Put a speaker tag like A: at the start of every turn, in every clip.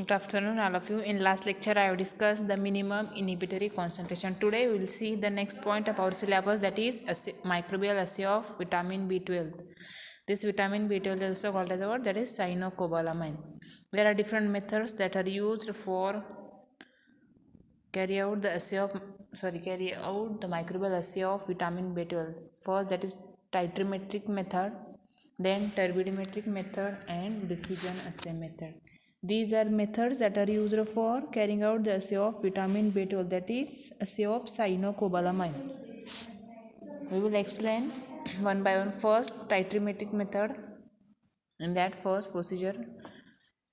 A: Good afternoon, all of you. In last lecture, I have discussed the minimum inhibitory concentration. Today, we will see the next point of our syllabus, that is microbial assay of vitamin B12. This vitamin B12 is also called as what? That is cyanocobalamin. There are different methods that are used for carry out the microbial assay of vitamin B12. First, that is titrimetric method, then turbidimetric method, and diffusion assay method. These are methods that are used for carrying out the assay of vitamin B12, that is assay of cyanocobalamin. We will explain one by one. First, titrimetric method. In that first procedure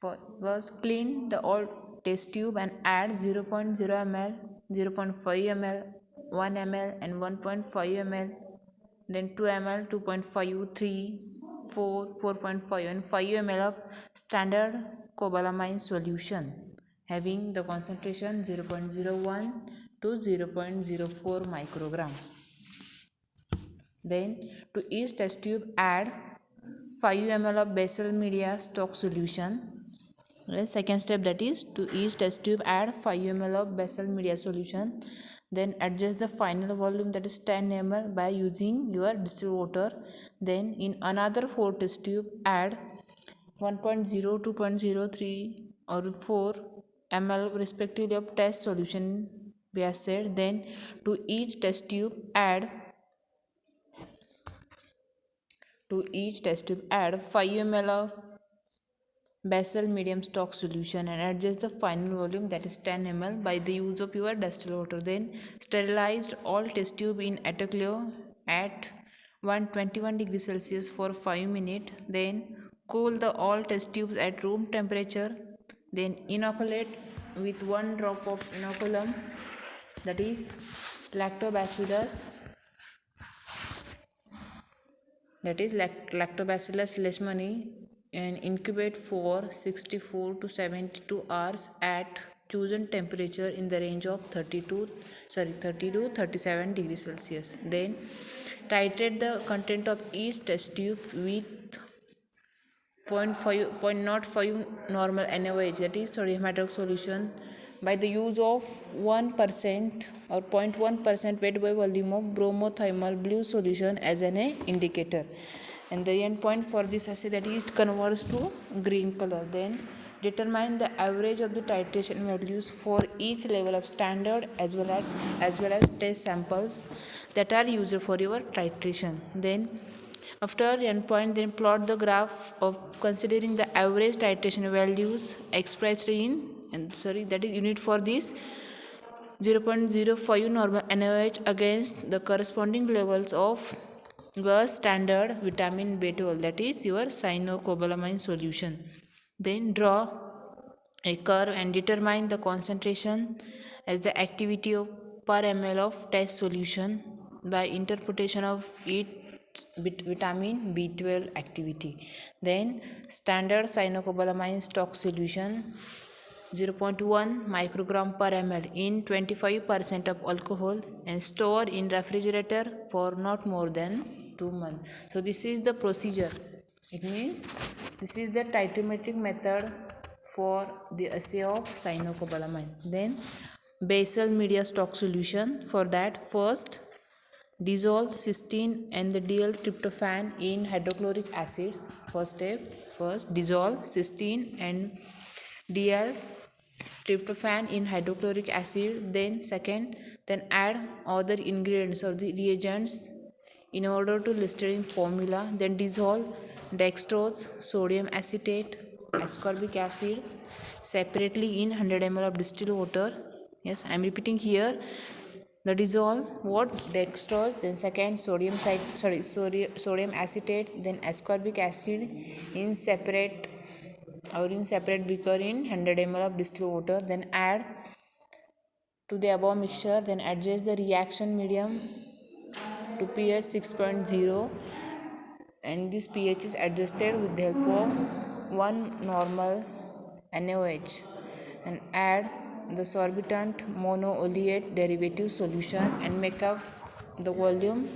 A: was clean the old test tube and add 0.0 ml, 0.5 ml, 1 ml and 1.5 ml, then 2 ml, 2.5, 3, 4, 4.5 and 5 ml of standard cobalamin solution having the concentration 0.01 to 0.04 microgram. Then to each test tube add 5 ml of basal media stock solution. The second step, that is to each test tube add 5 ml of basal media solution. Then adjust the final volume, that is 10 ml, by using your distilled water. Then in another 4 test tube add 1.0, 2.03 or 4 ml respectively of test solution we have said. Then to each test tube add 5 ml of basal medium stock solution and adjust the final volume, that is 10 ml, by the use of your distilled water. Then sterilized all test tube in autoclave at 121 degrees Celsius for 5 minutes. Then cool the all test tubes at room temperature. Then inoculate with 1 drop of inoculum, that is lactobacillus leishmani, and incubate for 64 to 72 hours at chosen temperature in the range of 30 to 37 degrees Celsius. Then titrate the content of each test tube with 0.05 normal NaOH, that is sodium hydroxide solution, by the use of 1% or 0.1% weight by volume of bromothiamyl blue solution as an indicator. And the end point for this assay, that is, it converts to green color. Then determine the average of the titration values for each level of standard as well as test samples that are used for your titration. Then after endpoint, then plot the graph of considering the average titration values expressed in that is unit for this 0.05 normal NaOH against the corresponding levels of the standard vitamin B12, that is your cyanocobalamin solution. Then draw a curve and determine the concentration as the activity of per ml of test solution by interpretation of its vitamin B12 activity. Then standard cyanocobalamin stock solution 0.1 microgram per ml in 25% of alcohol and store in refrigerator for not more than 2 months. So this is the procedure. It means this is the titrimetric method for the assay of cyanocobalamin. Then basal media stock solution. For that, first dissolve cysteine and the DL-tryptophan in hydrochloric acid. First dissolve cysteine and DL-tryptophan in hydrochloric acid. Then add other ingredients or the reagents in order to Listerine formula. Then dissolve dextrose, sodium acetate, ascorbic acid separately in 100 ml of distilled water. Yes, I am repeating here. The dissolve what? Dextrose, then sodium acetate, then ascorbic acid in separate beaker in 100 ml of distilled water. Then add to the above mixture. Then adjust the reaction medium to pH 6.0, and this pH is adjusted with the help of 1 normal NaOH, and add the sorbitant monooleate derivative solution and make up the volume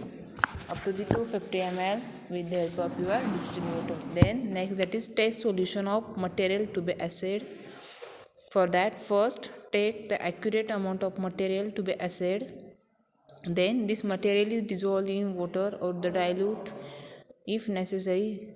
A: up to the 250 ml with the help of your distilled water. Then next, that is test solution of material to be assayed. For that, first take the accurate amount of material to be assayed. Then this material is dissolved in water or the dilute if necessary.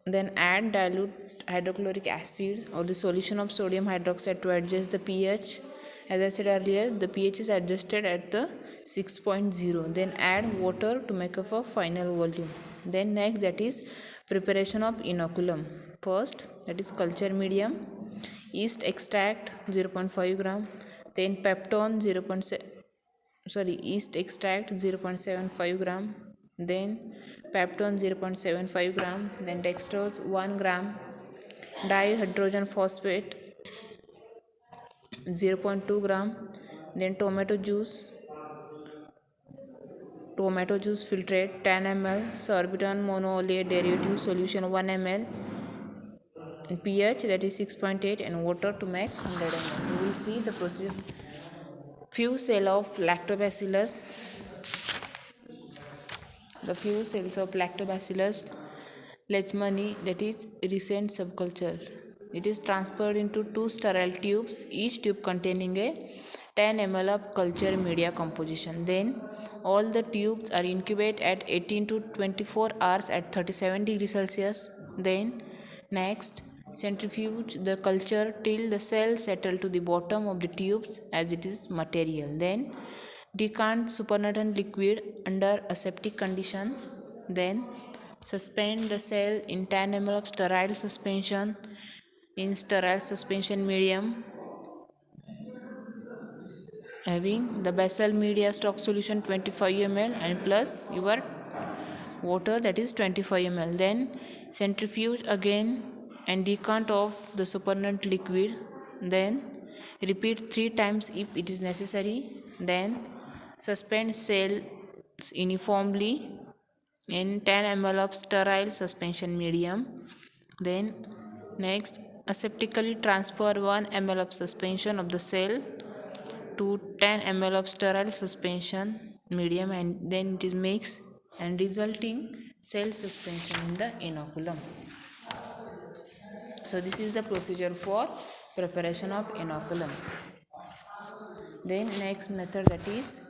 A: Then add dilute hydrochloric acid or the solution of sodium hydroxide to adjust the pH. As I said earlier, the pH is adjusted at the 6.0. Then add water to make up a final volume. Then next, that is preparation of inoculum. First, that is culture medium, yeast extract 0.5 gram, then peptone yeast extract 0.75 gram, then peptone 0.75 gram, then dextrose 1 gram, dihydrogen phosphate 0.2 gram, then tomato juice filtrate 10 ml, sorbitol monooleate derivative solution 1 ml, and pH that is 6.8, and water to make 100 ml. We will see the procedure. Few cells of lactobacillus, leishmani, that is recent subculture. It is transferred into two sterile tubes, each tube containing a 10 ml of culture media composition. Then all the tubes are incubated at 18 to 24 hours at 37 degrees Celsius. Then next, centrifuge the culture till the cells settle to the bottom of the tubes as it is material. Then decant supernatant liquid under aseptic condition. Then suspend the cell in 10 ml of sterile suspension in sterile suspension medium having the basal media stock solution 25 ml and plus your water, that is 25 ml. Then centrifuge again and decant of the supernatant liquid. Then repeat 3 times if it is necessary. Then suspend cells uniformly in 10 ml of sterile suspension medium. Then next, aseptically transfer 1 ml of suspension of the cell to 10 ml of sterile suspension medium, and then it is mixed and resulting cell suspension in the inoculum. So this is the procedure for preparation of inoculum. Then next method, that is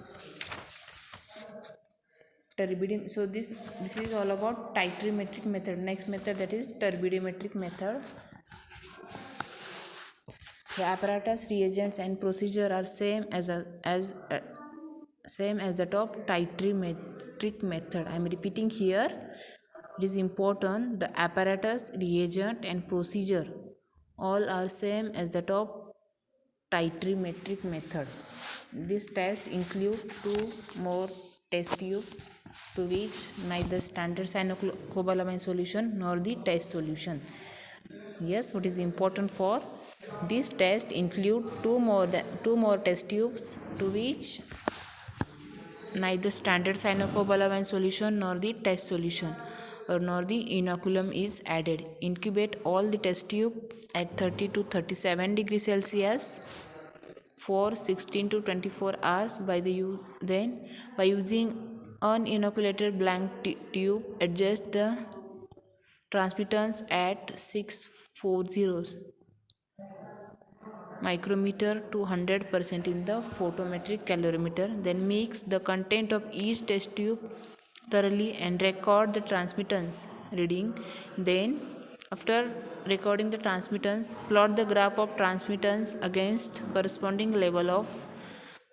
A: turbidimetric. So this is all about titrimetric method. Next method, that is turbidimetric method. The apparatus, reagents and procedure are same as the top titrimetric method. I am repeating here. It is important. The apparatus, reagent and procedure all are same as the top titrimetric method. This test include 2 more test tubes to which neither standard cyanocobalamin solution nor the test solution. Yes, what is important for this test include 2 more test tubes to which neither standard cyanocobalamin solution nor the test solution or nor the inoculum is added. Incubate all the test tube at 30 to 37 degrees Celsius for 16 to 24 hours then by using uninoculated blank tube adjust the transmittance at 640 micrometer to 100% in the photometric calorimeter. Then mix the content of each test tube thoroughly and record the transmittance reading. Then after recording the transmittance, plot the graph of transmittance against corresponding level of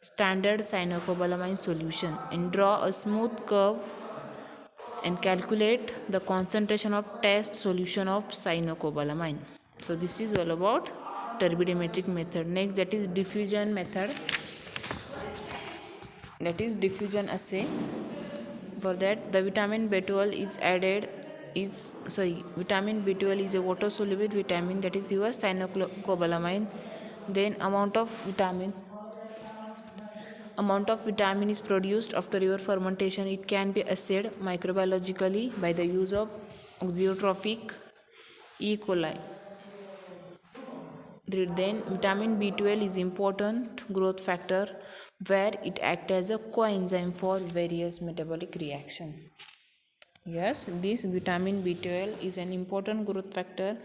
A: standard cyanocobalamin solution and draw a smooth curve and calculate the concentration of test solution of cyanocobalamin. So this is all about turbidimetric method. Next, that is diffusion method, that is diffusion assay. For that, the vitamin B12 is added vitamin B12 is a water soluble vitamin, that is your cyanocobalamin. Then amount of vitamin is produced after your fermentation. It can be assayed microbiologically by the use of auxiliotrophic E. coli. Then vitamin B12 is important growth factor where it acts as a coenzyme for various metabolic reaction. Yes, this vitamin B12 is an important growth factor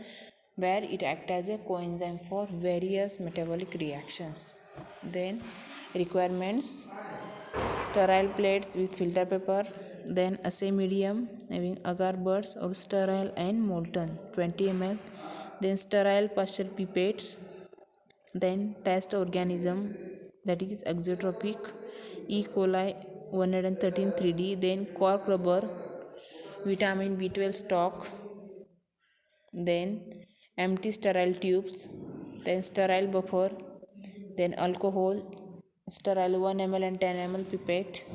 A: where it acts as a coenzyme for various metabolic reactions. Then requirements: sterile plates with filter paper, then assay medium having agar buds or sterile and molten 20 ml, then sterile pasture pipettes, then test organism that is exotropic E. coli 113 3D, then cork rubber, vitamin B12 stock, then empty sterile tubes, then sterile buffer, then alcohol, sterile 1 ml and 10 ml pipette,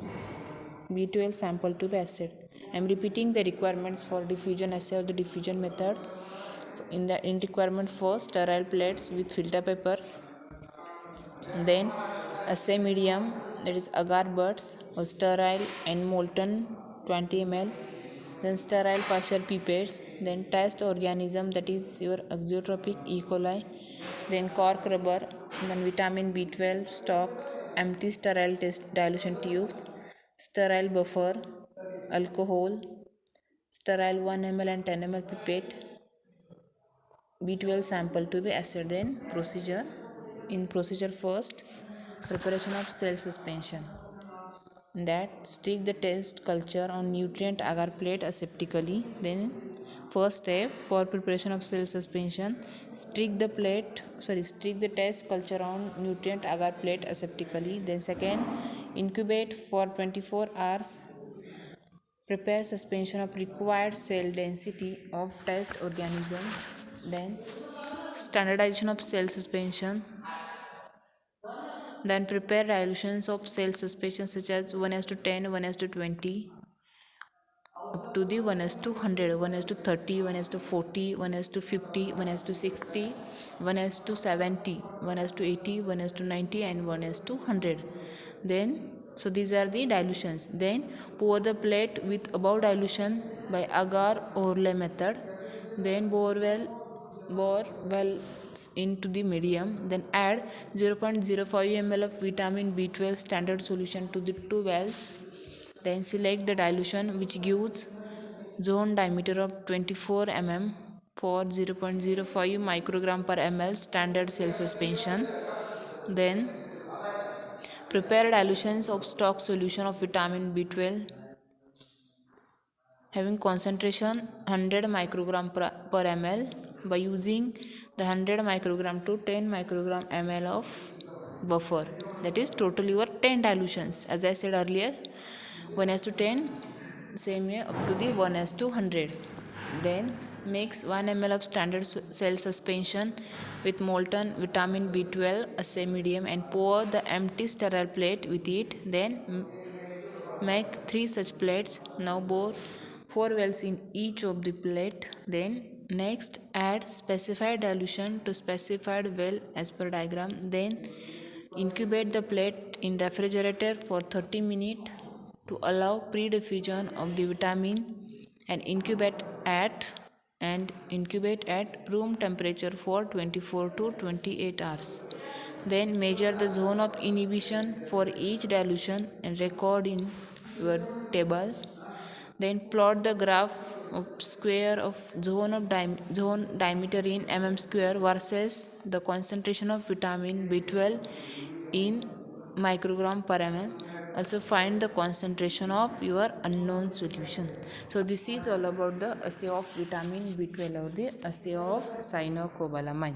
A: B12 sample tube acid. I am repeating the requirements for diffusion assay of the diffusion method. In requirement for sterile plates with filter paper, then assay medium that is agar buds or sterile and molten 20 ml, then sterile partial pipettes, then test organism that is your exotropic E. coli, then cork rubber, then vitamin B12 stock, empty sterile test dilution tubes, sterile buffer, alcohol, sterile 1 ml and 10 ml pipette, B12 sample to be assayed. Then procedure. In procedure first, preparation of cell suspension. That stick the test culture on nutrient agar plate aseptically. Then first step for preparation of cell suspension, stick the test culture on nutrient agar plate aseptically. Then second, incubate for 24 hours. Prepare suspension of required cell density of test organism. Then standardization of cell suspension. Then prepare dilutions of cell suspension such as 1:10, 1:20, up to the 1:100, 1:30, 1:40, 1:50, 1:60, 1:70, 1:80, 1:90, and 1:100. Then so these are the dilutions. Then pour the plate with above dilution by agar overlay method. Then bore well into the medium. Then add 0.05 ml of vitamin B12 standard solution to the two wells. Then select the dilution which gives zone diameter of 24 mm for 0.05 microgram per ml standard cell suspension. Then prepare dilutions of stock solution of vitamin B12 having concentration 100 microgram per ml by using the 100 microgram to 10 microgram ml of buffer. That is total your 10 dilutions. As I said earlier, 1:10, same way up to the 1:100. Then mix 1 ml of standard cell suspension with molten vitamin B12 assay medium and pour the empty sterile plate with it. Then make 3 such plates. Now bore 4 wells in each of the plate. Then next add specified dilution to specified well as per diagram. Then incubate the plate in refrigerator for 30 minutes to allow pre-diffusion of the vitamin and incubate at room temperature for 24 to 28 hours. Then measure the zone of inhibition for each dilution and record in your table. Then plot the graph of square of zone diameter in mm square versus the concentration of vitamin B12 in microgram per ml. Also find the concentration of your unknown solution. So this is all about the assay of vitamin B12 or the assay of cyanocobalamin.